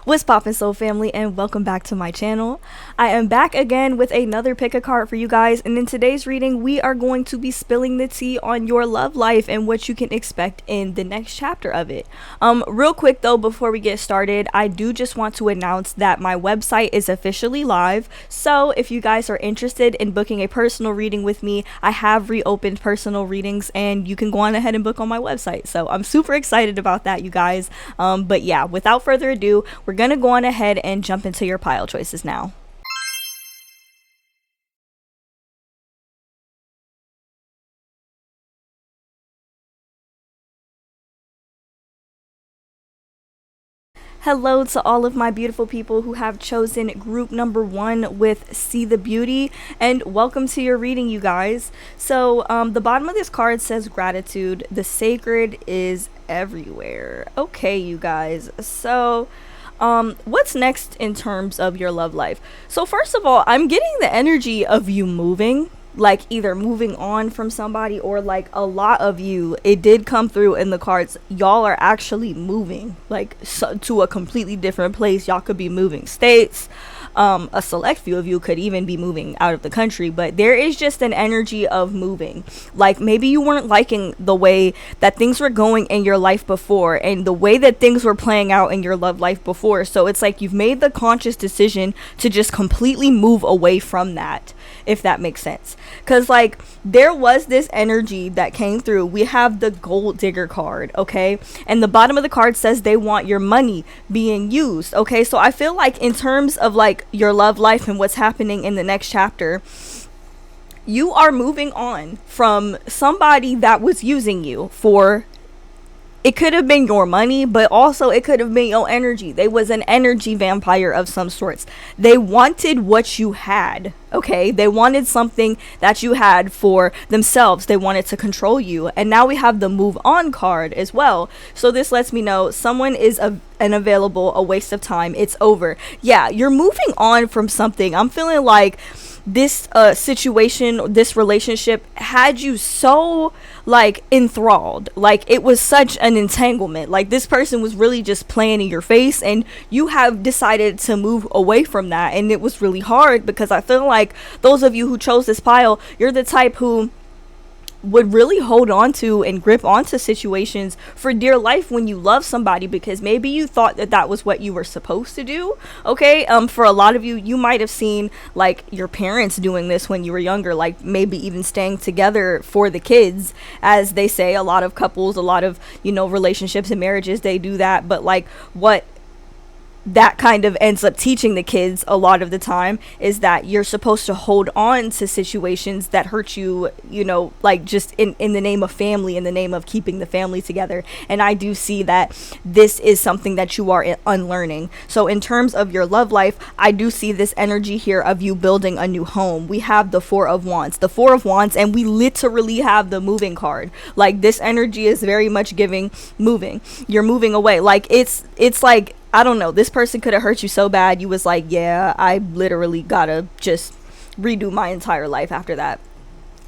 What's poppin', soul family, and welcome back to my channel. I am back again with another pick a card for you guys, and in today's reading we are going to be spilling the tea on your love life and what you can expect in the next chapter of it. Real quick though, before we get started, I do just want to announce that my website is officially live, so if you guys are interested in booking a personal reading with me, I have reopened personal readings and you can go on ahead and book on my website. So I'm super excited about that, you guys. But yeah, without further ado, we're gonna go on ahead and jump into your pile choices now. Hello to all of my beautiful people who have chosen group number 1 with See the Beauty, and welcome to your reading, you guys. So the bottom of this card says gratitude. The sacred is everywhere. Okay, you guys. So what's next in terms of your love life? So first of all, I'm getting the energy of you moving, like either moving on from somebody, or like a lot of you, it did come through in the cards, y'all are actually moving like to a completely different place. Y'all could be moving states. A select few of you could even be moving out of the country, but there is just an energy of moving. Like maybe you weren't liking the way that things were going in your life before and the way that things were playing out in your love life before, so it's like you've made the conscious decision to just completely move away from that, if that makes sense. Because like there was this energy that came through. We have the gold digger card, okay, and the bottom of the card says they want your money being used. Okay, so I feel like in terms of like your love life and what's happening in the next chapter, you are moving on from somebody that was using you for, it could have been your money, but also it could have been your energy. They was an energy vampire of some sorts. They wanted what you had, okay? They wanted something that you had for themselves. They wanted to control you. And now we have the move on card as well. So this lets me know someone is unavailable, a waste of time. It's over. Yeah, you're moving on from something. I'm feeling like this situation, this relationship had you so like enthralled, like it was such an entanglement, like this person was really just playing in your face, and you have decided to move away from that. And it was really hard because I feel like those of you who chose this pile, you're the type who would really hold on to and grip onto situations for dear life when you love somebody, because maybe you thought that that was what you were supposed to do. Okay, for a lot of you, you might have seen like your parents doing this when you were younger, like maybe even staying together for the kids, as they say. A lot of couples, a lot of, you know, relationships and marriages, they do that. But like what that kind of ends up teaching the kids a lot of the time is that you're supposed to hold on to situations that hurt you, you know, like just in the name of family, in the name of keeping the family together. And I do see that this is something that you are unlearning. So in terms of your love life, I do see this energy here of you building a new home. We have the Four of Wands, and we literally have the moving card. Like this energy is very much giving moving. You're moving away. Like it's like, I don't know, this person could have hurt you so bad you was like, yeah, I literally gotta just redo my entire life after that.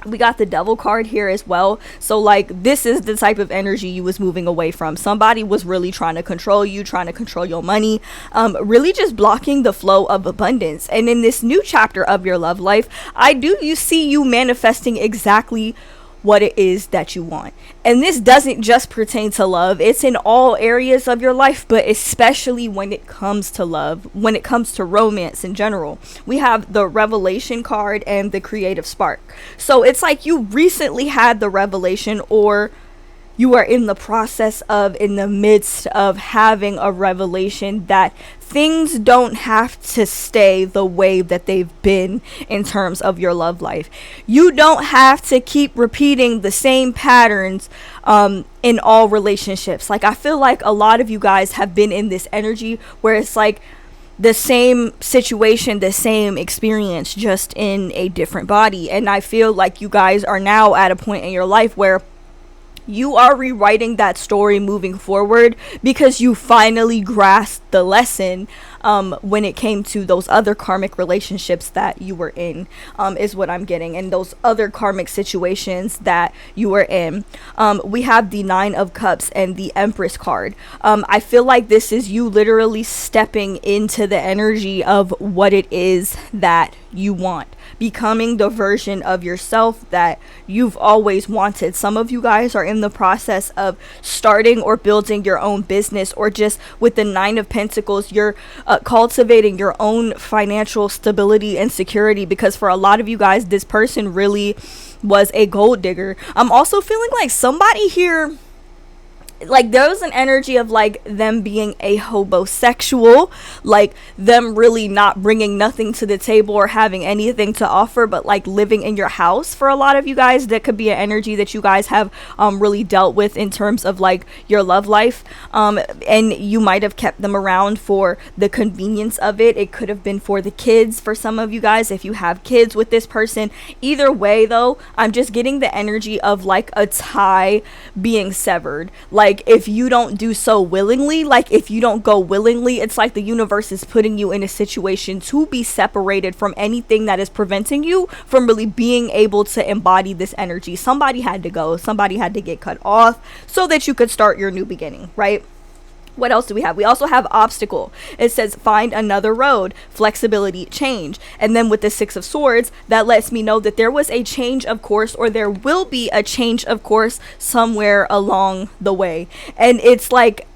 We got the Devil card here as well. So like this is the type of energy you was moving away from. Somebody was really trying to control you, trying to control your money, really just blocking the flow of abundance. And in this new chapter of your love life, you see you manifesting exactly what it is that you want. And this doesn't just pertain to love, it's in all areas of your life, but especially when it comes to love, when it comes to romance in general. We have the Revelation card and the Creative Spark. So it's like you recently had the revelation, or you are in the process of, in the midst of having a revelation that things don't have to stay the way that they've been in terms of your love life. You don't have to keep repeating the same patterns in all relationships. Like I feel like a lot of you guys have been in this energy where it's like the same situation, the same experience, just in a different body. And I feel like you guys are now at a point in your life where You are rewriting that story moving forward because you finally grasped the lesson when it came to those other karmic relationships that you were in, is what I'm getting, and those other karmic situations that you were in. We have the Nine of Cups and the Empress card. I feel like this is you literally stepping into the energy of what it is that you want, becoming the version of yourself that you've always wanted. Some of you guys are in the process of starting or building your own business, or just with the Nine of Pentacles, you're cultivating your own financial stability and security, because for a lot of you guys, this person really was a gold digger. I'm also feeling like somebody here, like there's an energy of like them being a hobosexual, like them really not bringing nothing to the table or having anything to offer, but like living in your house. For a lot of you guys, that could be an energy that you guys have really dealt with in terms of like your love life, and you might have kept them around for the convenience of it. It could have been for the kids for some of you guys, if you have kids with this person. Either way though, I'm just getting the energy of like a tie being severed. Like if you don't do so willingly, like if you don't go willingly, it's like the universe is putting you in a situation to be separated from anything that is preventing you from really being able to embody this energy. Somebody had to go, somebody had to get cut off so that you could start your new beginning, right? What else do we have? We also have obstacle. It says find another road, flexibility, change. And then with the Six of Swords, that lets me know that there was a change of course, or there will be a change of course somewhere along the way. And it's like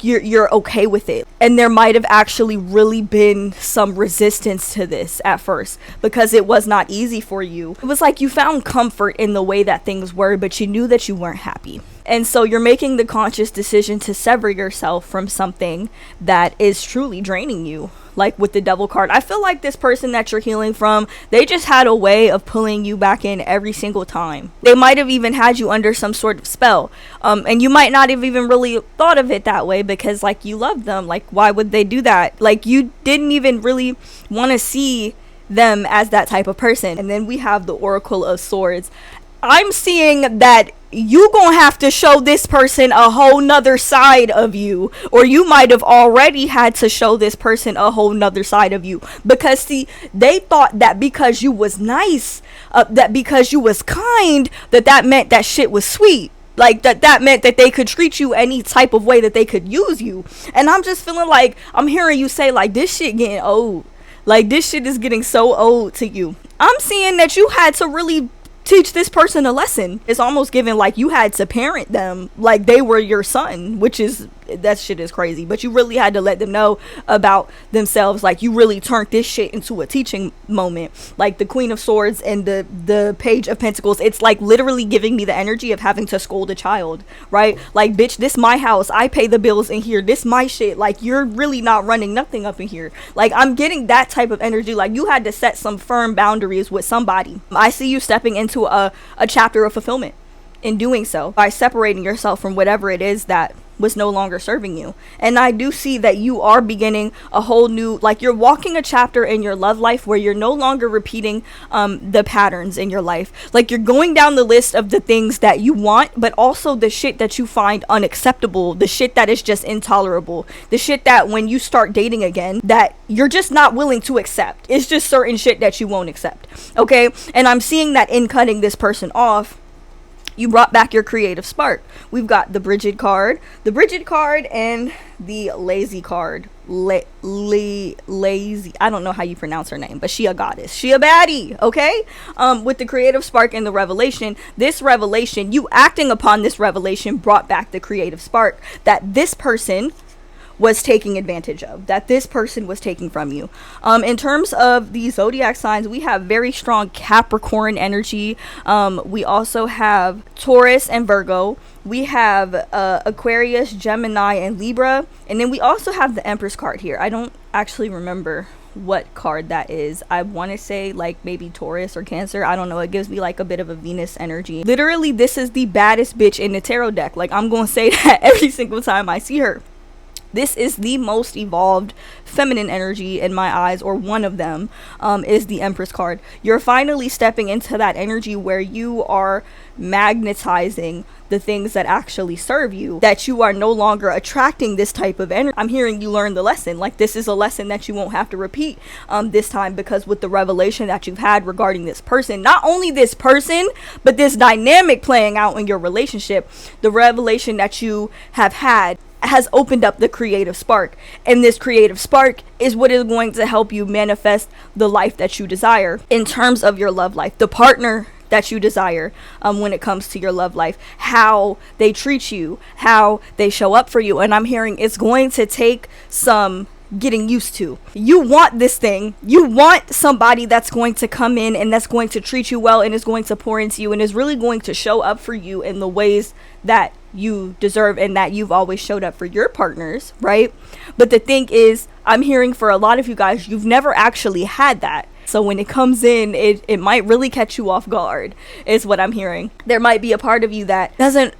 you're okay with it. And there might have actually really been some resistance to this at first, because it was not easy for you. It was like you found comfort in the way that things were, but you knew that you weren't happy. And so you're making the conscious decision to sever yourself from something that is truly draining you. Like with the Devil card, I feel like this person that you're healing from, they just had a way of pulling you back in every single time. They might have even had you under some sort of spell, and you might not have even really thought of it that way, because like you loved them. Like why would they do that? Like you didn't even really want to see them as that type of person. And then we have the Oracle of Swords. I'm seeing that you gonna have to show this person a whole nother side of you, or you might have already had to show this person a whole nother side of you, because see, they thought that because you was nice, that because you was kind, that meant that shit was sweet. Like that meant that they could treat you any type of way that they could use you. And I'm just feeling like I'm hearing you say like this shit getting old. Like this shit is getting so old to you. I'm seeing that you had to really teach this person a lesson. It's almost given like you had to parent them like they were your son, which is, that shit is crazy, but you really had to let them know about themselves. Like you really turned this shit into a teaching moment. Like the Queen of Swords and the Page of Pentacles, it's like literally giving me the energy of having to scold a child, right? Like bitch, this my house, I pay the bills in here, this my shit, like you're really not running nothing up in here. Like I'm getting that type of energy. Like you had to set some firm boundaries with somebody. I see you stepping into a chapter of fulfillment in doing so, by separating yourself from whatever it is that was no longer serving you. And I do see that you are beginning a whole new, like you're walking a chapter in your love life where you're no longer repeating the patterns in your life. Like you're going down the list of the things that you want, but also the shit that you find unacceptable, the shit that is just intolerable, the shit that when you start dating again, that you're just not willing to accept. It's just certain shit that you won't accept. Okay. And I'm seeing that in cutting this person off, you brought back your creative spark. We've got the Bridget card, and the Lazy card. Lazy. I don't know how you pronounce her name, but she a goddess. She a baddie, okay? With the creative spark and the revelation, this revelation, you acting upon this revelation brought back the creative spark that this person was taking advantage of, that this person was taking from you. In terms of the zodiac signs, we have very strong Capricorn energy. We also have Taurus and Virgo. We have Aquarius, Gemini, and Libra. And then we also have the Empress card here. I don't actually remember what card that is. I want to say like maybe Taurus or Cancer. I don't know. It gives me like a bit of a Venus energy. Literally, this is the baddest bitch in the tarot deck. Like I'm going to say that every single time I see her. This is the most evolved feminine energy in my eyes, or one of them, is the Empress card. You're finally stepping into that energy where you are magnetizing the things that actually serve you, that you are no longer attracting this type of energy. I'm hearing you learn the lesson. Like, this is a lesson that you won't have to repeat this time, because with the revelation that you've had regarding this person, not only this person, but this dynamic playing out in your relationship, the revelation that you have had has opened up the creative spark, and this creative spark is what is going to help you manifest the life that you desire in terms of your love life, the partner that you desire, when it comes to your love life, how they treat you, how they show up for you. And I'm hearing it's going to take some getting used to. You want this thing. You want somebody that's going to come in and that's going to treat you well and is going to pour into you and is really going to show up for you in the ways that you deserve and that you've always showed up for your partners, right? But the thing is, I'm hearing for a lot of you guys, you've never actually had that. So when it comes in, it might really catch you off guard, is what I'm hearing. There might be a part of you that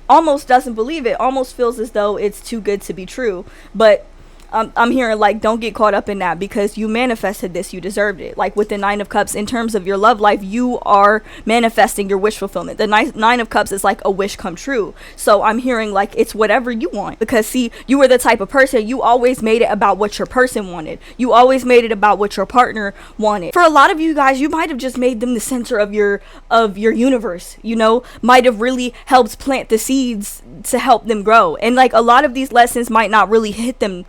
almost doesn't believe it, almost feels as though it's too good to be true. But I'm hearing, like, don't get caught up in that, because you manifested this, you deserved it. Like with the Nine of Cups, in terms of your love life, you are manifesting your wish fulfillment. The Nine of Cups is like a wish come true. So I'm hearing, like, it's whatever you want, because see, you were the type of person, you always made it about what your person wanted. You always made it about what your partner wanted. For a lot of you guys, you might have just made them the center of your universe, you know, might have really helped plant the seeds to help them grow. And like, a lot of these lessons might not really hit them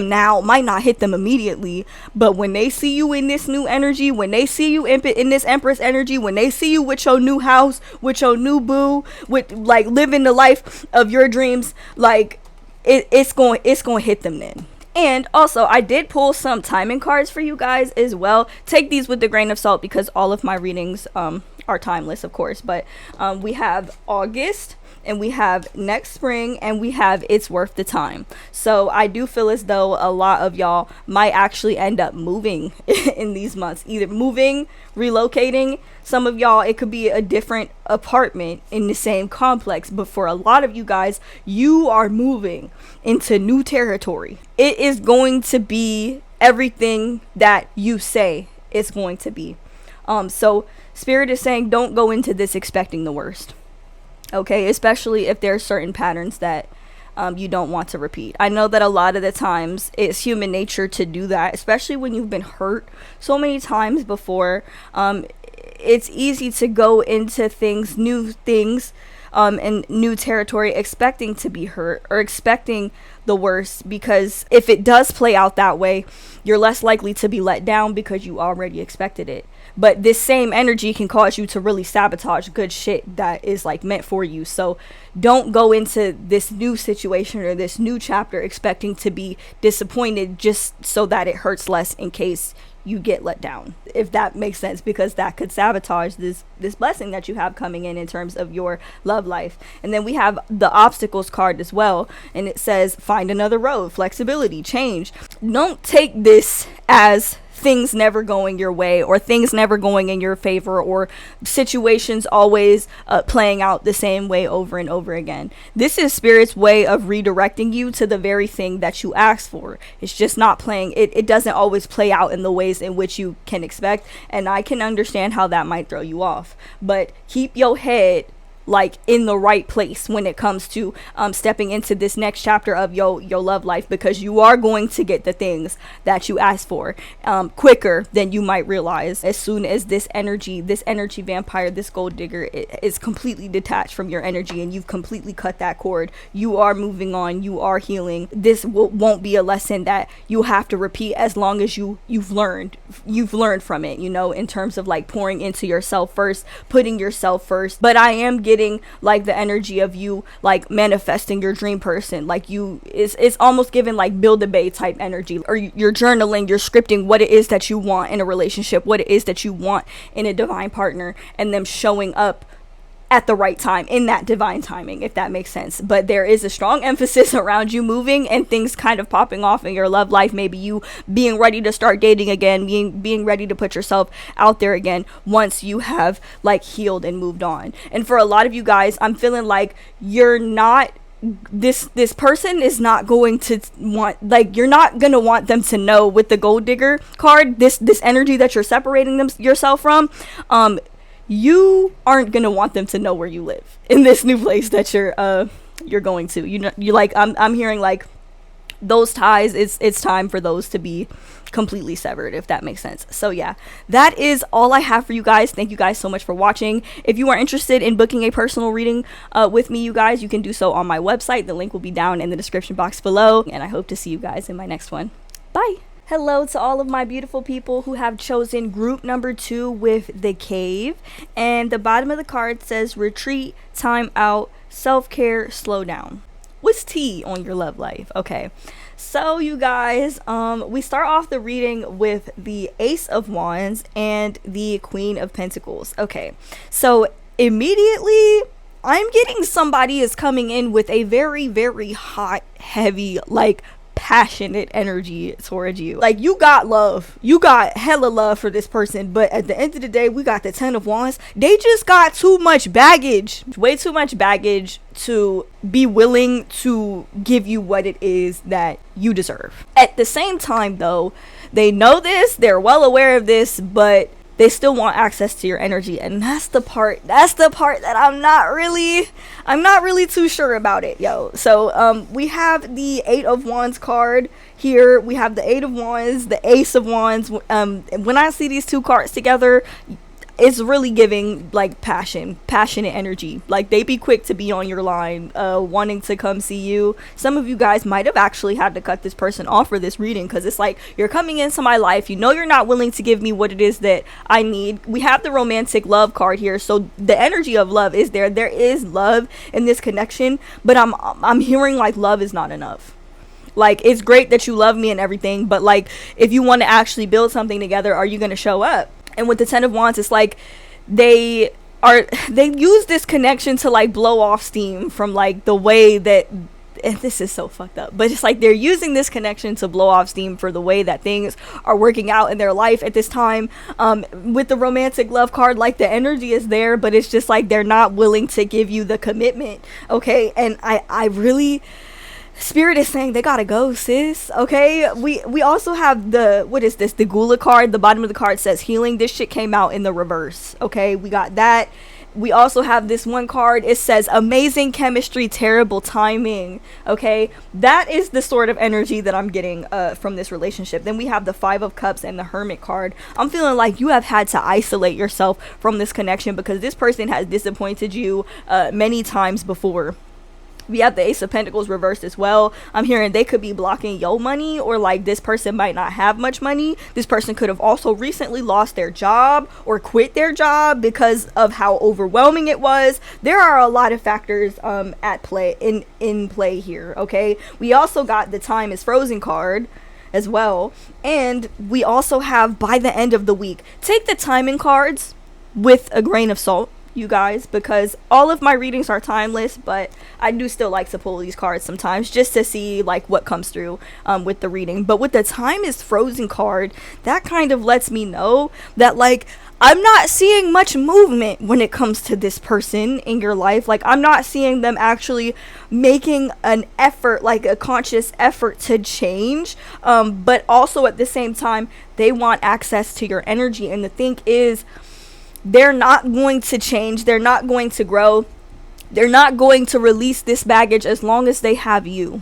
now, might not hit them immediately, but when they see you in this new energy, when they see you in this Empress energy, when they see you with your new house, with your new boo, with like living the life of your dreams, like it's going to hit them then. And also, I did pull some timing cards for you guys as well. Take these with a grain of salt, because all of my readings are timeless, of course. But we have August, and we have next spring, and we have it's worth the time. So I do feel as though a lot of y'all might actually end up moving in these months, either moving, relocating. Some of y'all, it could be a different apartment in the same complex, but for a lot of you guys, you are moving into new territory. It is going to be everything that you say it's going to be. So Spirit is saying, don't go into this expecting the worst. Okay, especially if there are certain patterns that you don't want to repeat. I know that a lot of the times it's human nature to do that, especially when you've been hurt so many times before. It's easy to go into new things, and new territory expecting to be hurt or expecting the worst, because if it does play out that way, you're less likely to be let down because you already expected it. But this same energy can cause you to really sabotage good shit that is like meant for you. So don't go into this new situation or this new chapter expecting to be disappointed just so that it hurts less in case you get let down, if that makes sense, because that could sabotage this blessing that you have coming in terms of your love life. And then we have the obstacles card as well, and it says find another road, flexibility, change. Don't take this as things never going your way, or things never going in your favor, or situations always playing out the same way over and over again. This is Spirit's way of redirecting you to the very thing that you asked for. It's just not playing, it doesn't always play out in the ways in which you can expect, and I can understand how that might throw you off. But keep your head like in the right place when it comes to stepping into this next chapter of your love life, because you are going to get the things that you asked for quicker than you might realize. As soon as this energy vampire, this gold digger is completely detached from your energy and you've completely cut that cord, you are moving on, you are healing. This won't be a lesson that you have to repeat, as long as you've learned from it, you know, in terms of like pouring into yourself first, putting yourself first. But I am getting like the energy of you like manifesting your dream person. Like it's almost given like Build a Bay type energy, or you're journaling, you're scripting what it is that you want in a relationship, what it is that you want in a divine partner, and them showing up at the right time in that divine timing, if that makes sense. But there is a strong emphasis around you moving and things kind of popping off in your love life. Maybe you being ready to start dating again, being ready to put yourself out there again once you have like healed and moved on. And for a lot of you guys, I'm feeling like you're not this person is not going to want, like, you're not going to want them to know with the gold digger card, this energy that you're separating them yourself from, you aren't going to want them to know where you live in this new place that you're going to. You know, you like, I'm hearing like those ties, it's time for those to be completely severed, if that makes sense. So yeah, that is all I have for you guys. Thank you guys so much for watching. If you are interested in booking a personal reading with me, you guys, you can do so on my website. The link will be down in the description box below, and I hope to see you guys in my next one. Bye. Hello to all of my beautiful people who have chosen group number 2 with the cave, and the bottom of the card says retreat, time out, self-care, slow down. What's T on your love life? Okay, so you guys, we start off the reading with the Ace of Wands and the Queen of Pentacles. Okay, so immediately I'm getting somebody is coming in with a very, very hot, heavy, like passionate energy towards you. Like, you got love, you got hella love for this person, but at the end of the day, we got the 10 of Wands. They just got too much baggage, way too much baggage to be willing to give you what it is that you deserve. At the same time though, they know this, they're well aware of this, but they still want access to your energy, and that's the part that I'm not really too sure about it, yo. So we have the 8 of Wands card here, we have the 8 of Wands, the Ace of Wands. When I see these two cards together, it's really giving like passionate energy. Like, they be quick to be on your line, wanting to come see you. Some of you guys might have actually had to cut this person off for this reading, because it's like, you're coming into my life, you know you're not willing to give me what it is that I need. We have the romantic love card here, so the energy of love is there. There is love in this connection, but I'm hearing like love is not enough. Like, it's great that you love me and everything, but like, if you want to actually build something together, are you going to show up? And with the 10 of Wands, it's like they use this connection to like blow off steam from like the way that, and this is so fucked up, but it's like they're using this connection to blow off steam for the way that things are working out in their life at this time. With the romantic love card, like, the energy is there, but it's just like they're not willing to give you the commitment. Okay, and I really, Spirit is saying they gotta go, sis. Okay, we also have the, what is this, the Gula card. The bottom of the card says healing. This shit came out in the reverse. Okay, we got that. We also have this one card. It says amazing chemistry, terrible timing. Okay, that is the sort of energy that I'm getting from this relationship. Then we have the 5 of Cups and the Hermit card. I'm feeling like you have had to isolate yourself from this connection because this person has disappointed you many times before. We have the Ace of Pentacles reversed as well. I'm hearing they could be blocking your money, or like this person might not have much money. This person could have also recently lost their job or quit their job because of how overwhelming it was. There are a lot of factors at play in play here. Okay, we also got the Time is Frozen card as well, and we also have by the end of the week. Take the timing cards with a grain of salt, you guys, because all of my readings are timeless, but I do still like to pull these cards sometimes just to see like what comes through with the reading. But with the Time is Frozen card, that kind of lets me know that like I'm not seeing much movement when it comes to this person in your life. Like, I'm not seeing them actually making an effort, like a conscious effort to change, but also at the same time they want access to your energy. And the thing is, they're not going to change, they're not going to grow, they're not going to release this baggage as long as they have you,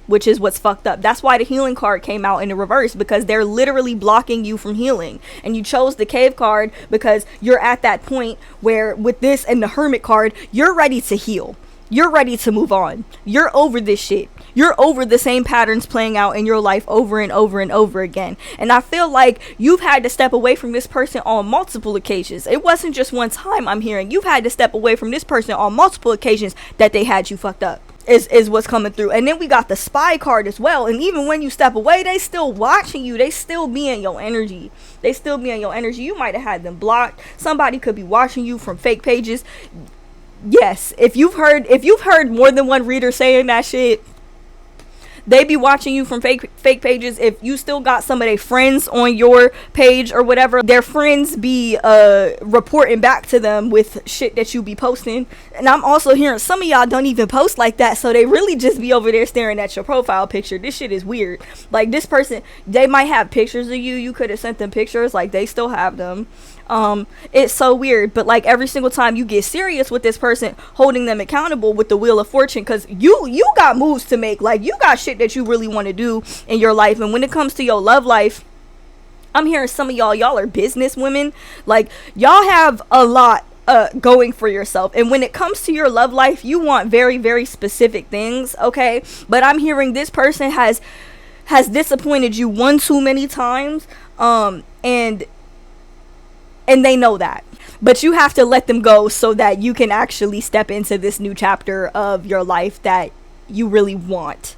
which is what's fucked up. That's why the healing card came out in the reverse, because they're literally blocking you from healing. And you chose the Cave card because you're at that point where with this and the Hermit card, you're ready to heal, you're ready to move on, you're over this shit, you're over the same patterns playing out in your life over and over and over again. And I feel like you've had to step away from this person on multiple occasions. It wasn't just one time. I'm hearing you've had to step away from this person on multiple occasions that they had you fucked up, is what's coming through. And then we got the Spy card as well. And even when you step away, they still watching you, they still be in your energy, they still be in your energy. You might have had them blocked, somebody could be watching you from fake pages. Yes, if you've heard more than one reader saying that shit, They be watching you from fake pages. If you still got some of their friends on your page or whatever, their friends be reporting back to them with shit that you be posting. And I'm also hearing some of y'all don't even post like that, so they really just be over there staring at your profile picture. This shit is weird. Like, this person, they might have pictures of you. You could have sent them pictures, like they still have them. It's so weird. But like, every single time you get serious with this person, holding them accountable with the Wheel of Fortune, because you got moves to make. Like, you got shit that you really want to do in your life. And when it comes to your love life, I'm hearing some of y'all are business women. Like, y'all have a lot going for yourself. And when it comes to your love life, you want very, very specific things, okay? But I'm hearing this person has disappointed you one too many times, and they know that. But you have to let them go so that you can actually step into this new chapter of your life that you really want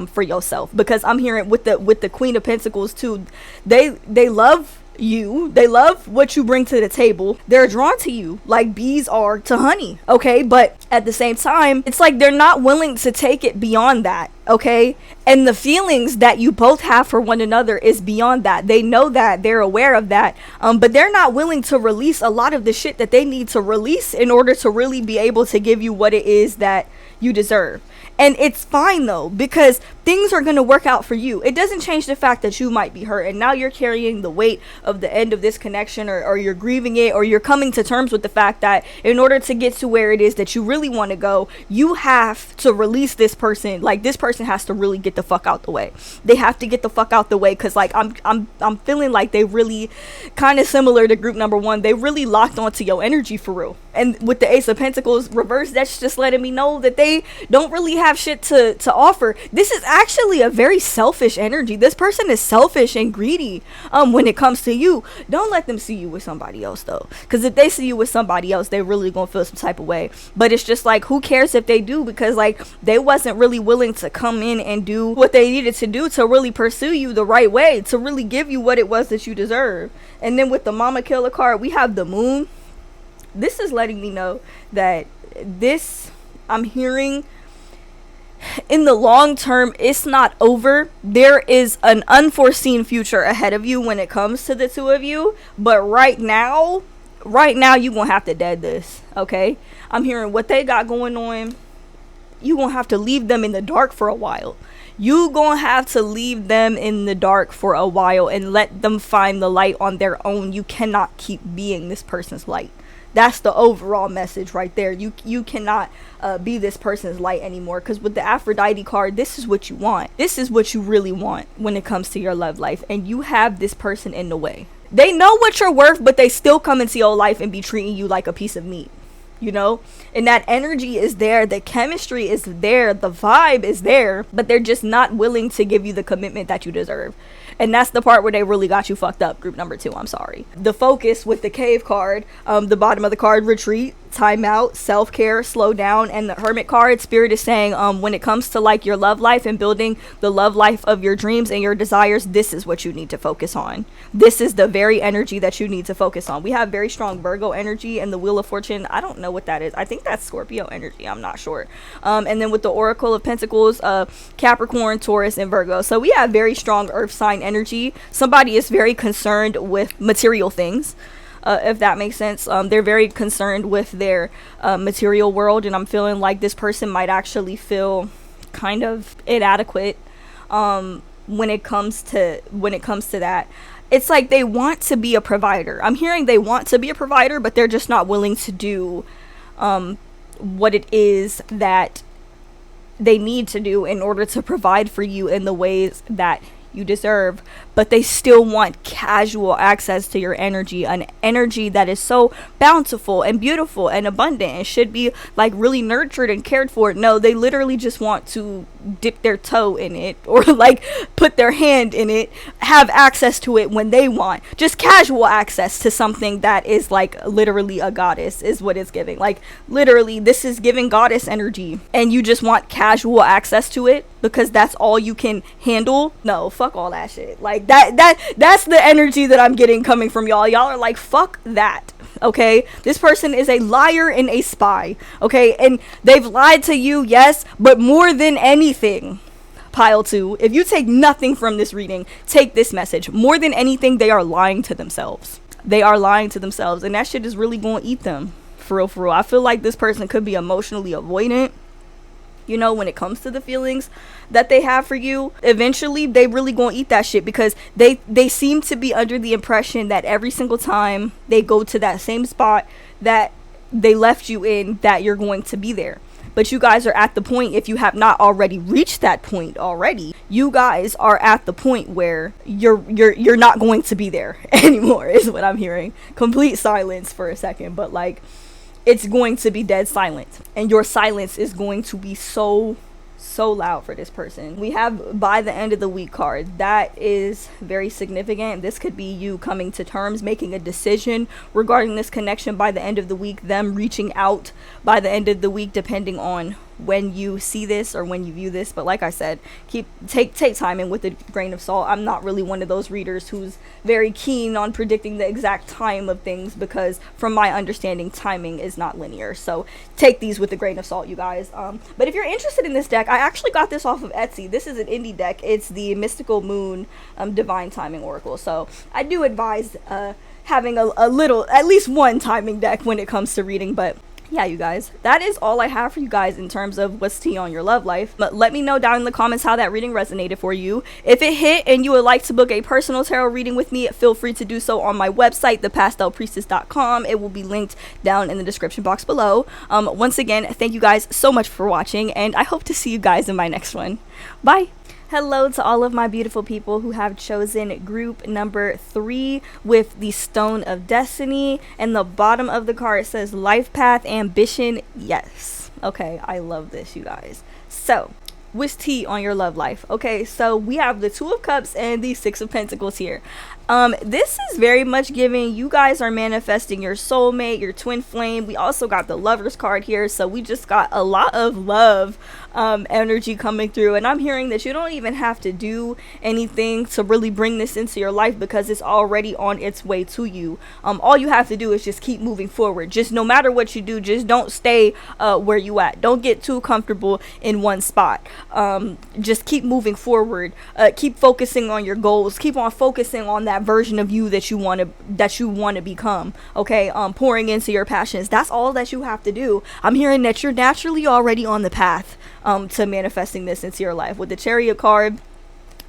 for yourself. Because I'm hearing with the Queen of Pentacles too, they love you. They love what you bring to the table. They're drawn to you like bees are to honey, okay? But at the same time, it's like they're not willing to take it beyond that, okay? And the feelings that you both have for one another is beyond that. They know that, they're aware of that, but they're not willing to release a lot of the shit that they need to release in order to really be able to give you what it is that you deserve. And it's fine though, because things are going to work out for you. It doesn't change the fact that you might be hurt, and now you're carrying the weight of the end of this connection, or you're grieving it, or you're coming to terms with the fact that in order to get to where it is that you really want to go, you have to release this person. Like, this person has to really get the fuck out the way. They have to get the fuck out the way, because like I'm feeling like they really, kind of similar to group number one, they really locked onto your energy for real. And with the Ace of Pentacles reverse, that's just letting me know that they don't really have shit to offer. This is actually a very selfish energy. This person is selfish and greedy when it comes to you. Don't let them see you with somebody else though, because if they see you with somebody else, they really gonna feel some type of way. But it's just like, who cares if they do, because like, they wasn't really willing to come in and do what they needed to do to really pursue you the right way, to really give you what it was that you deserve. And then with the Mama Killer card, we have the Moon. This is letting me know that this, I'm hearing, in the long term, it's not over. There is an unforeseen future ahead of you when it comes to the two of you. But right now you gonna have to dead this, okay? I'm hearing what they got going on. You gonna have to leave them in the dark for a while. You gonna have to leave them in the dark for a while and let them find the light on their own. You cannot keep being this person's light. That's the overall message right there. You cannot be this person's light anymore, because with the Aphrodite card, this is what you want. This is what you really want when it comes to your love life, and you have this person in the way. They know what you're worth, but they still come into your life and be treating you like a piece of meat, you know? And that energy is there, the chemistry is there, the vibe is there, but they're just not willing to give you the commitment that you deserve. And that's the part where they really got you fucked up, group number two. I'm sorry. The Focus with the Cave card, the bottom of the card, retreat, time out, self-care, slow down. And the Hermit card, Spirit is saying, when it comes to like your love life and building the love life of your dreams and your desires, this is what you need to focus on. This is the very energy that you need to focus on. We have very strong Virgo energy, and the Wheel of Fortune, I don't know what that is. I think that's Scorpio energy. I'm not sure. And then with the Oracle of Pentacles, Capricorn, Taurus, and Virgo. So we have very strong earth sign energy. Somebody is very concerned with material things. If that makes sense. They're very concerned with their material world, and I'm feeling like this person might actually feel kind of inadequate when it comes to that. It's like they want to be a provider. I'm hearing they want to be a provider, but they're just not willing to do what it is that they need to do in order to provide for you in the ways that you deserve. But they still want casual access to your energy, an energy that is so bountiful and beautiful and abundant and should be like really nurtured and cared for. No, they literally just want to dip their toe in it, or like put their hand in it, have access to it when they want, just casual access to something that is like literally a goddess is what it's giving. Like literally, this is giving goddess energy, and you just want casual access to it because that's all you can handle. No, fuck all that shit. Like that's the energy that I'm getting coming from y'all. Y'all are like, fuck that. Okay, this person is a liar and a spy. Okay, and they've lied to you, yes, but more than anything, pile 2, if you take nothing from this reading, take this message. More than anything, they are lying to themselves. They are lying to themselves, and that shit is really going to eat them. For real, for real. I feel like this person could be emotionally avoidant, you know, when it comes to the feelings that they have for you. Eventually they really gonna eat that shit, because they seem to be under the impression that every single time they go to that same spot that they left you in, that you're going to be there. But you guys are at the point, if you have not already reached that point already, you guys are at the point where you're not going to be there anymore, is what I'm hearing. Complete silence for a second, but like, it's going to be dead silent, and your silence is going to be so loud for this person. We have by the end of the week card. That is very significant. This could be you coming to terms, making a decision regarding this connection by the end of the week, them reaching out by the end of the week, depending on when you see this or when you view this. But like I said, take timing with a grain of salt. I'm not really one of those readers who's very keen on predicting the exact time of things, because from my understanding, timing is not linear. So take these with a grain of salt, you guys. But if you're interested in this deck, I actually got this off of Etsy. This is an indie deck. It's the Mystical Moon Divine Timing Oracle. So I do advise having a little, at least one timing deck when it comes to reading. But yeah, you guys, that is all I have for you guys in terms of what's tea on your love life. But let me know down in the comments how that reading resonated for you. If it hit and you would like to book a personal tarot reading with me, feel free to do so on my website, ThePastelPriestess.com. It will be linked down in the description box below. Once again, thank you guys so much for watching, and I hope to see you guys in my next one. Bye. Hello to all of my beautiful people who have chosen group number 3 with the Stone of Destiny, and the bottom of the card says life path, ambition. Yes. Okay, I love this, you guys. So what's tea on your love life? Okay, so we have the Two of Cups and the Six of Pentacles here. This is very much giving you guys are manifesting your soulmate, your twin flame. We also got the Lovers card here, so we just got a lot of love energy coming through, and I'm hearing that you don't even have to do anything to really bring this into your life, because it's already on its way to you. All you have to do is just keep moving forward. Just no matter what you do, just don't stay where you at. Don't get too comfortable in one spot. Just keep moving forward. Keep focusing on your goals. Keep on focusing on that version of you that you want to become. Okay, pouring into your passions. That's all that you have to do. I'm hearing that you're naturally already on the path to manifesting this into your life. With the Chariot card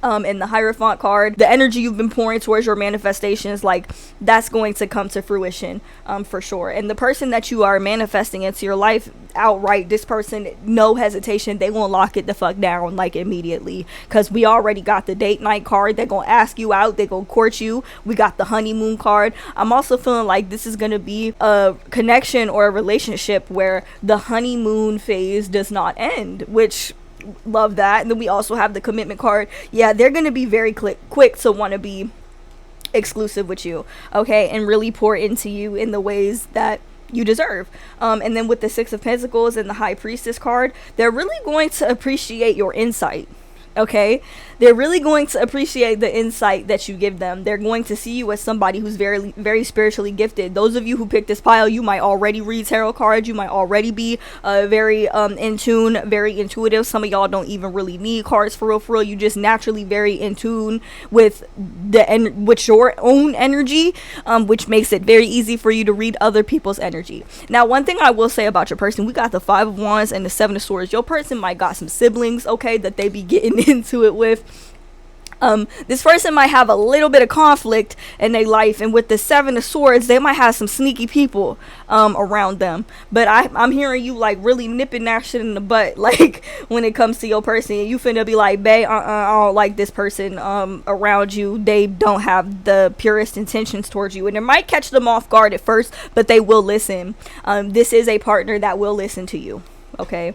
and the Hierophant card, the energy you've been pouring towards your manifestations, like, that's going to come to fruition for sure. And the person that you are manifesting into your life outright, this person, no hesitation, they gonna lock it the fuck down, like, immediately, because we already got the date night card. They're gonna ask you out, they gonna court you. We got the honeymoon card. I'm also feeling like this is gonna be a connection or a relationship where the honeymoon phase does not end, which, love that. And then we also have the Commitment card. Yeah, they're gonna be very quick to want to be exclusive with you, okay, and really pour into you in the ways that you deserve. And then with the Six of Pentacles and the High Priestess card, they're really going to appreciate your insight. Okay, they're really going to appreciate the insight that you give them. They're going to see you as somebody who's very, very spiritually gifted. Those of you who picked this pile, you might already read tarot cards. You might already be very in tune, very intuitive. Some of y'all don't even really need cards for real. You just naturally very in tune with with your own energy, which makes it very easy for you to read other people's energy. Now, one thing I will say about your person, we got the Five of Wands and the Seven of Swords. Your person might got some siblings, okay, that they be getting into it with. This person might have a little bit of conflict in their life, and with the Seven of Swords, they might have some sneaky people around them. But I'm hearing you like really nipping that shit in the butt, like when it comes to your person. You finna be like, bae, I don't like this person around you. They don't have the purest intentions towards you, and it might catch them off guard at first, but they will listen. This is a partner that will listen to you. Okay,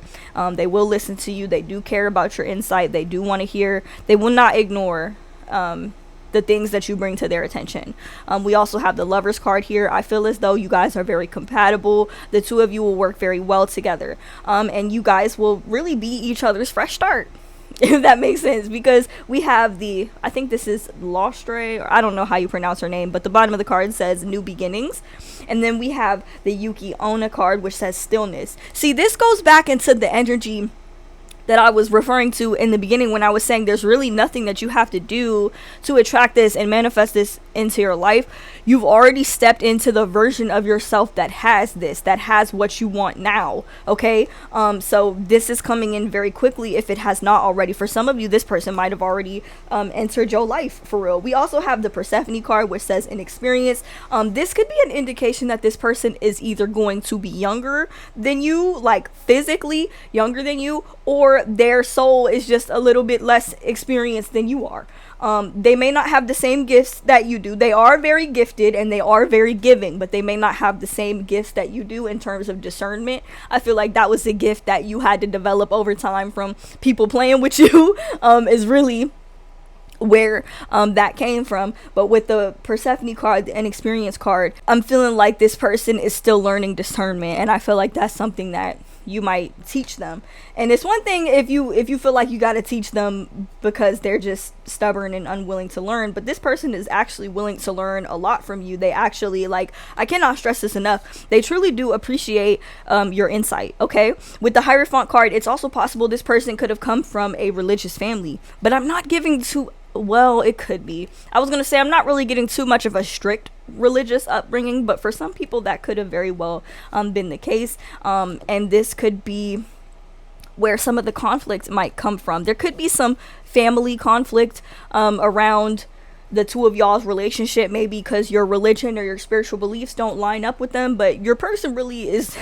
they will listen to you. They do care about your insight. They do want to hear. They will not ignore the things that you bring to their attention. We also have the Lovers card here. I feel as though you guys are very compatible. The two of you will work very well together, and you guys will really be each other's fresh start, if that makes sense, because we have the, I think this is Lostre, or I don't know how you pronounce her name, but the bottom of the card says New Beginnings. And then we have the Yuki Onna card, which says Stillness. See, this goes back into the energy that I was referring to in the beginning when I was saying there's really nothing that you have to do to attract this and manifest this into your life. You've already stepped into the version of yourself that has this, that has what you want now. Okay. So this is coming in very quickly if it has not already. For some of you, this person might have already entered your life for real. We also have the Persephone card, which says inexperience. This could be an indication that this person is either going to be younger than you, like physically younger than you, or their soul is just a little bit less experienced than you are. They may not have the same gifts that you do. They are very gifted and they are very giving, but they may not have the same gifts that you do in terms of discernment. I feel like that was a gift that you had to develop over time from people playing with you, is really where that came from. But with the Persephone card, the inexperience card, I'm feeling like this person is still learning discernment, and I feel like that's something that you might teach them. And it's one thing if you feel like you got to teach them because they're just stubborn and unwilling to learn, but this person is actually willing to learn a lot from you. They actually, like, I cannot stress this enough, they truly do appreciate your insight. Okay, with the Hierophant card, it's also possible this person could have come from a religious family, but I'm not giving too well, it could be. I was gonna say I'm not really getting too much of a strict religious upbringing, but for some people that could have very well been the case. And this could be where some of the conflict might come from. There could be some family conflict around the two of y'all's relationship, maybe because your religion or your spiritual beliefs don't line up with them, but your person really is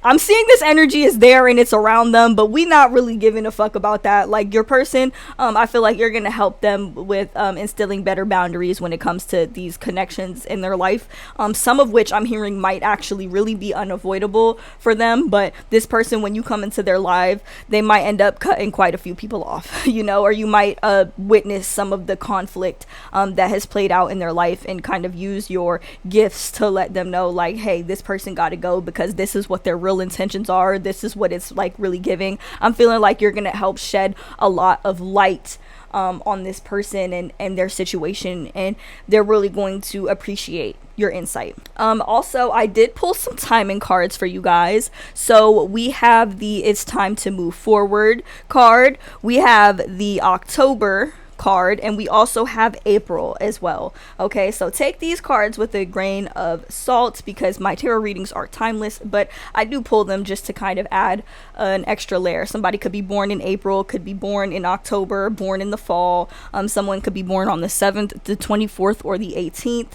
I'm seeing this energy is there and it's around them, but we not really giving a fuck about that. Like, your person, I feel like you're gonna help them with instilling better boundaries when it comes to these connections in their life, some of which I'm hearing might actually really be unavoidable for them. But this person, when you come into their life, they might end up cutting quite a few people off, you know, or you might witness some of the conflict that has played out in their life, and kind of use your gifts to let them know, like, hey, this person got to go because this is what their real intentions are. This is what it's like really giving. I'm feeling like you're gonna help shed a lot of light on this person and their situation, and they're really going to appreciate your insight. Also, I did pull some timing cards for you guys. So we have the It's Time to Move Forward card, we have the October card, and we also have April as well. Okay, so take these cards with a grain of salt because my tarot readings are timeless, but I do pull them just to kind of add an extra layer. Somebody could be born in April, could be born in October, born in the fall. Someone could be born on the 7th, the 24th, or the 18th,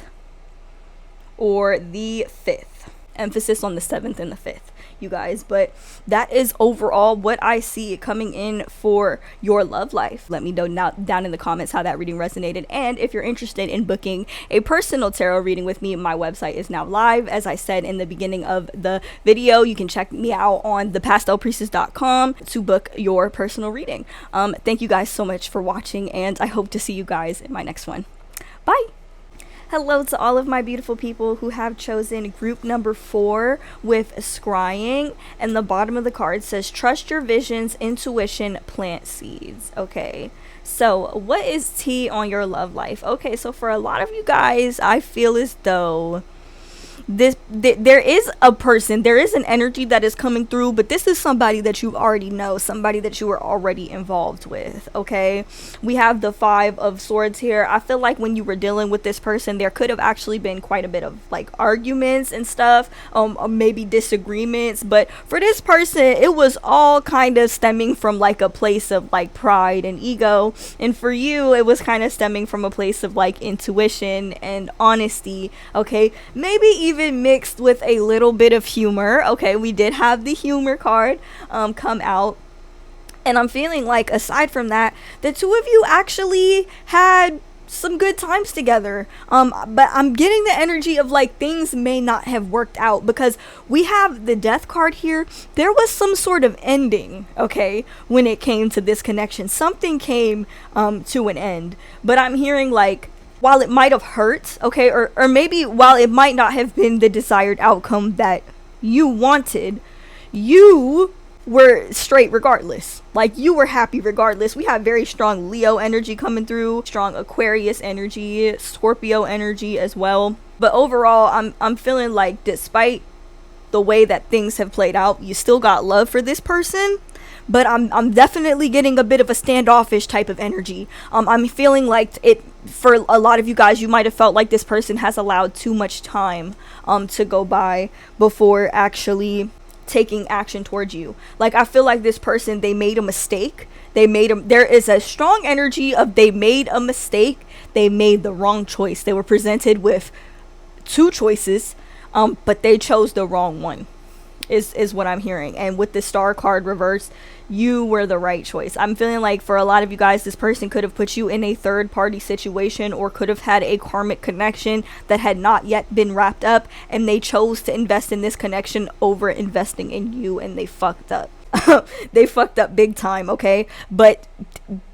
or the 5th. Emphasis on the 7th and the 5th, you guys. But that is overall what I see coming in for your love life. Let me know down in the comments how that reading resonated, and if you're interested in booking a personal tarot reading with me, my website is now live. As I said in the beginning of the video, you can check me out on ThePastelPriestess.com to book your personal reading. Thank you guys so much for watching, and I hope to see you guys in my next one. Bye. Hello to all of my beautiful people who have chosen group number 4 with Scrying, and the bottom of the card says trust your visions, intuition, plant seeds. Okay, so what is tea on your love life? Okay, so for a lot of you guys, I feel as though there is a person, there is an energy that is coming through, but this is somebody that you already know, somebody that you were already involved with. Okay, we have the 5 of Swords here. I feel like when you were dealing with this person, there could have actually been quite a bit of like arguments and stuff, or maybe disagreements, but for this person it was all kind of stemming from like a place of like pride and ego, and for you it was kind of stemming from a place of like intuition and honesty. Okay, maybe even mixed with a little bit of humor. Okay, we did have the humor card come out, and I'm feeling like aside from that, the two of you actually had some good times together, but I'm getting the energy of like things may not have worked out because we have the Death card here. There was some sort of ending, okay, when it came to this connection. Something came to an end, but I'm hearing like, while it might have hurt, okay, or maybe while it might not have been the desired outcome that you wanted, you were straight regardless. Like, you were happy regardless. We have very strong Leo energy coming through, strong Aquarius energy, Scorpio energy as well. But overall, I'm feeling like despite the way that things have played out, you still got love for this person, but I'm definitely getting a bit of a standoffish type of energy. I'm feeling like it, for a lot of you guys, you might have felt like this person has allowed too much time to go by before actually taking action towards you. Like, I feel like this person, they made a mistake. There is a strong energy of they made a mistake. They made the wrong choice. They were presented with two choices, but they chose the wrong one, is what I'm hearing. And with the star card reversed, you were the right choice. I'm feeling like for a lot of you guys, this person could have put you in a third party situation, or could have had a karmic connection that had not yet been wrapped up, and they chose to invest in this connection over investing in you, and they fucked up. They fucked up big time, okay? But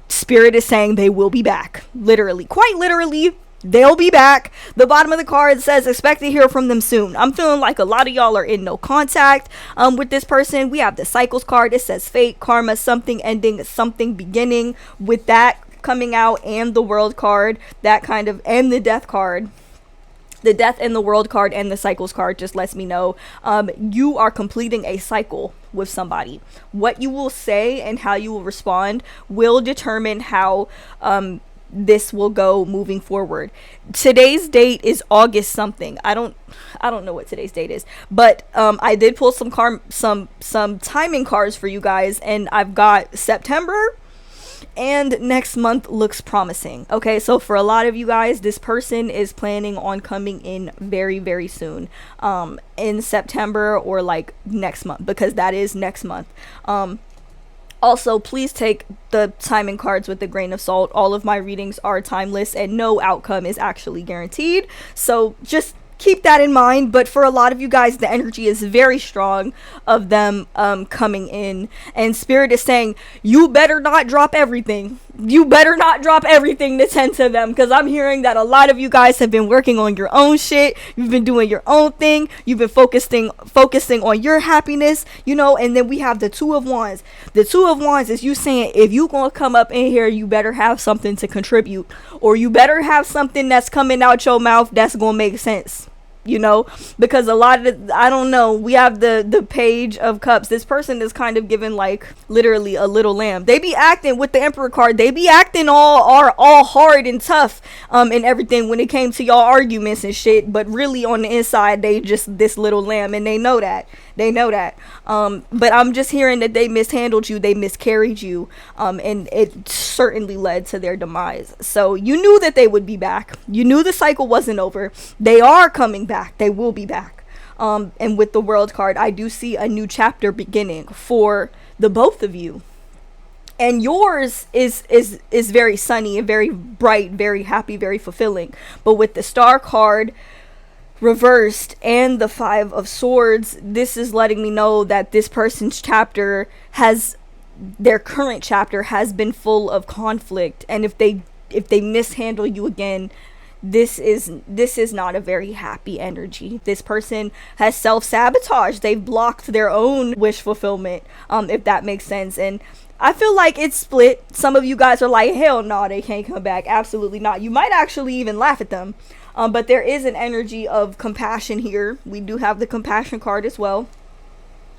Spirit is saying they will be back. Literally, quite literally, they'll be back. The bottom of the card says expect to hear from them soon. I'm feeling like a lot of y'all are in no contact with this person. We have the cycles card. It says fate, karma, something ending, something beginning. With that coming out, and the world card, that kind of, and the death card. The death and the world card and the cycles card just lets me know you are completing a cycle with somebody. What you will say and how you will respond will determine how this will go moving forward. Today's date is August something. I don't know what today's date is, but I did pull some timing cards for you guys, and I've got September, and next month looks promising. Okay, so for a lot of you guys, this person is planning on coming in very, very soon, in September, or like next month, because that is next month. Also, please take the timing cards with a grain of salt. All of my readings are timeless, and no outcome is actually guaranteed, so just keep that in mind. But for a lot of you guys, the energy is very strong of them coming in, and Spirit is saying you better not drop everything. You better not drop everything to tend to them, because I'm hearing that a lot of you guys have been working on your own shit. You've been doing your own thing. You've been focusing on your happiness, you know. And then we have the Two of Wands. The Two of Wands is you saying, if you gonna come up in here, you better have something to contribute, or you better have something that's coming out your mouth that's gonna make sense, you know. Because a lot of, I don't know, we have the Page of Cups. This person is kind of given like literally a little lamb. They be acting with the Emperor card, they be acting all hard and tough and everything when it came to y'all arguments and shit, but really on the inside they just this little lamb, and they know that. But I'm just hearing that they mishandled you, they miscarried you, and it certainly led to their demise. So you knew that they would be back. You knew the cycle wasn't over. They are coming back. They will be back. And with the World card, I do see a new chapter beginning for the both of you. And yours is very sunny and very bright, very happy, very fulfilling. But with the Star card reversed and the Five of Swords, this is letting me know that this person's chapter their current chapter has been full of conflict. And if they mishandle you again, this is not a very happy energy. This person has self-sabotaged. They've blocked their own wish fulfillment, if that makes sense. And I feel like it's split. Some of you guys are like, hell no, they can't come back. Absolutely not. You might actually even laugh at them. But there is an energy of compassion here. We do have the compassion card as well.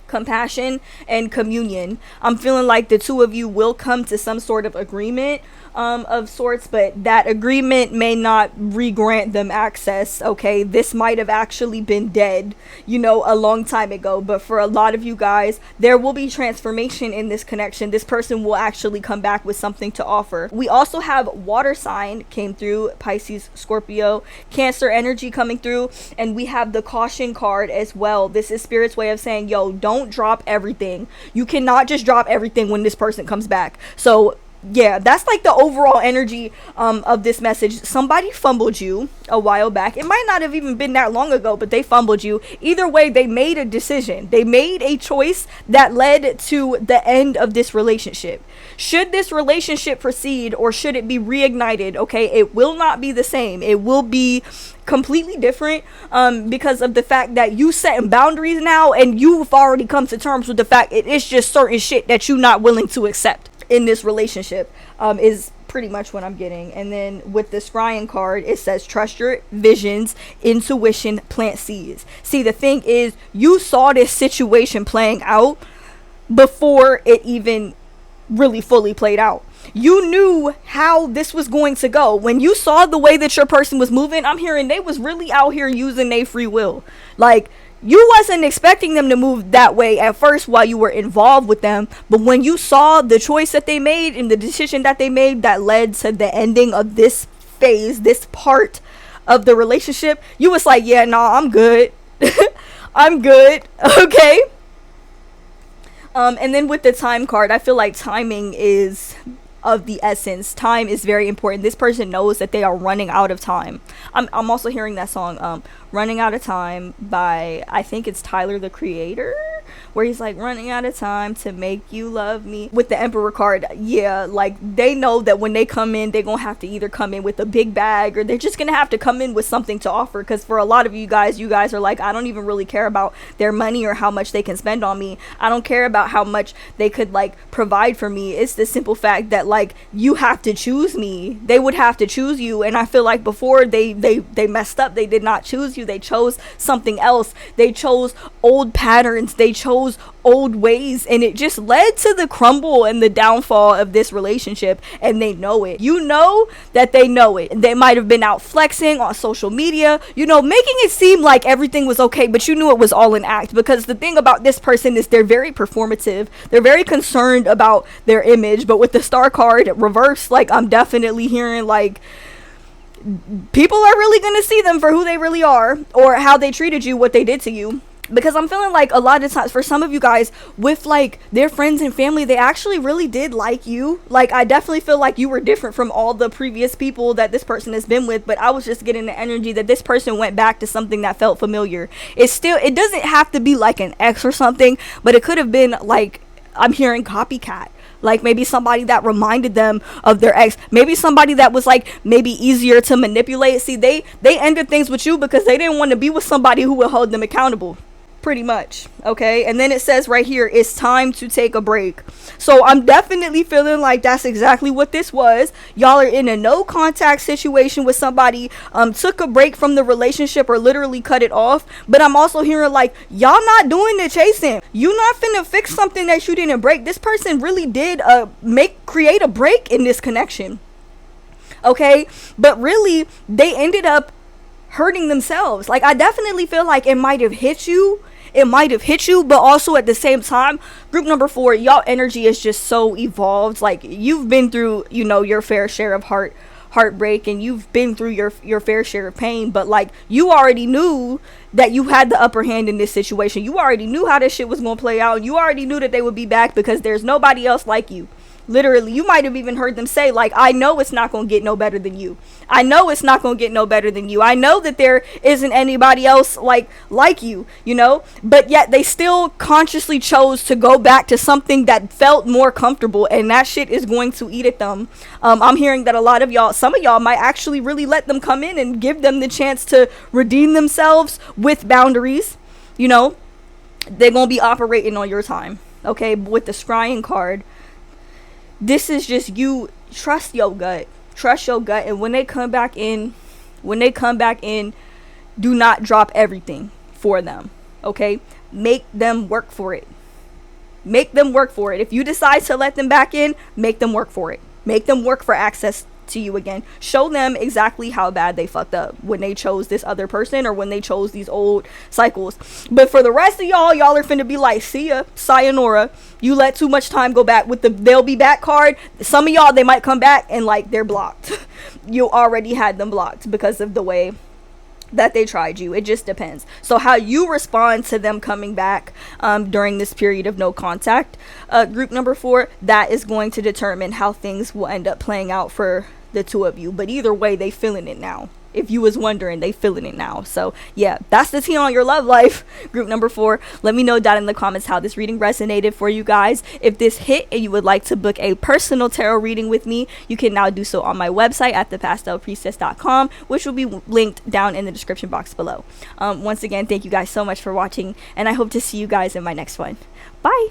Compassion and communion. I'm feeling like the two of you will come to some sort of agreement of sorts, but that agreement may not re-grant them access. Okay, this might have actually been dead, you know, a long time ago. But for a lot of you guys, there will be transformation in this connection. This person will actually come back with something to offer. We also have water sign came through, Pisces, Scorpio, Cancer energy coming through, and we have the caution card as well. This is Spirit's way of saying, yo, don't drop everything. You cannot just drop everything when this person comes back. So yeah, that's like the overall energy of this message. Somebody fumbled you a while back. It might not have even been that long ago, but they fumbled you. Either way, they made a decision. They made a choice that led to the end of this relationship. Should this relationship proceed, or should it be reignited? Okay, it will not be the same. It will be completely different because of the fact that you setting boundaries now, and you've already come to terms with the fact it is just certain shit that you're not willing to accept in this relationship, is pretty much what I'm getting. And then with the Scrying card, it says trust your visions, intuition, plant seeds. See, the thing is, you saw this situation playing out before it even really fully played out. You knew how this was going to go. When you saw the way that your person was moving, I'm hearing they was really out here using their free will. Like, you wasn't expecting them to move that way at first while you were involved with them, but when you saw the choice that they made and the decision that they made that led to the ending of this phase, this part of the relationship, you was like, yeah, nah, I'm good. I'm good. Okay. And then with the time card, I feel like timing is of the essence. Time is very important. This person knows that they are running out of time. I'm also hearing that song, Running Out of Time by, I think it's Tyler the Creator, where he's like, running out of time to make you love me. With the Emperor card, yeah, like they know that when they come in, they're gonna have to either come in with a big bag or they're just gonna have to come in with something to offer. Because for a lot of you guys are like, I don't even really care about their money or how much they can spend on me. I don't care about how much they could like provide for me. It's the simple fact that like you have to choose me. They would have to choose you. And I feel like before they messed up, they did not choose you. They chose something else. They chose old patterns. They chose old ways, and it just led to the crumble and the downfall of this relationship, and they know it. You know that they know it. They might have been out flexing on social media, you know, making it seem like everything was okay, but you knew it was all an act, because the thing about this person is they're very performative. They're very concerned about their image. But with the star card reversed, like, I'm definitely hearing like people are really gonna see them for who they really are, or how they treated you, what they did to you. Because I'm feeling like a lot of times for some of you guys with like their friends and family, they actually really did like you. Like, I definitely feel like you were different from all the previous people that this person has been with, but I was just getting the energy that this person went back to something that felt familiar. It doesn't have to be like an ex or something, but it could have been like, I'm hearing copycat. Like maybe somebody that reminded them of their ex. Maybe somebody that was like maybe easier to manipulate. See, they ended things with you because they didn't want to be with somebody who would hold them accountable. Pretty much. Okay. And then it says right here, it's time to take a break. So I'm definitely feeling like that's exactly what this was. Y'all are in a no contact situation with somebody, took a break from the relationship or literally cut it off. But I'm also hearing like, y'all not doing the chasing. You not finna fix something that you didn't break. This person really did create a break in this connection. Okay. But really they ended up hurting themselves. Like, I definitely feel like it might have hit you. But also at the same time, group number 4, y'all energy is just so evolved. Like, you've been through, you know, your fair share of heartbreak, and you've been through your fair share of pain, but like, you already knew that you had the upper hand in this situation. You already knew how this shit was gonna play out. You already knew that they would be back because there's nobody else like you. Literally, you might have even heard them say, like, I know it's not going to get no better than you. I know it's not going to get no better than you. I know that there isn't anybody else like you, you know? But yet they still consciously chose to go back to something that felt more comfortable, and that shit is going to eat at them. I'm hearing that a lot of y'all, some of y'all might actually really let them come in and give them the chance to redeem themselves with boundaries, you know? They're going to be operating on your time, okay? With the Scrying card, this is just you. Trust your gut, and when they come back in, do not drop everything for them. Okay, make them work for it. If you decide to let them back in, make them work for it. Make them work for access to you again. Show them exactly how bad they fucked up when they chose this other person or when they chose these old cycles. But for the rest of y'all are finna be like, see ya, sayonara. You let too much time go back with the they'll be back card. Some of y'all, they might come back and like they're blocked. You already had them blocked because of the way that they tried you. It just depends. So how you respond to them coming back during this period of no contact, group number 4, that is going to determine how things will end up playing out for the two of you. But either way, they feeling it now. If you was wondering, they feeling it now. So yeah, that's the tea on your love life, group number 4. Let me know down in the comments how this reading resonated for you guys. If this hit and you would like to book a personal tarot reading with me, you can now do so on my website at ThePastelPriestess.com, which will be linked down in the description box below. Once again, thank you guys so much for watching, and I hope to see you guys in my next one. Bye.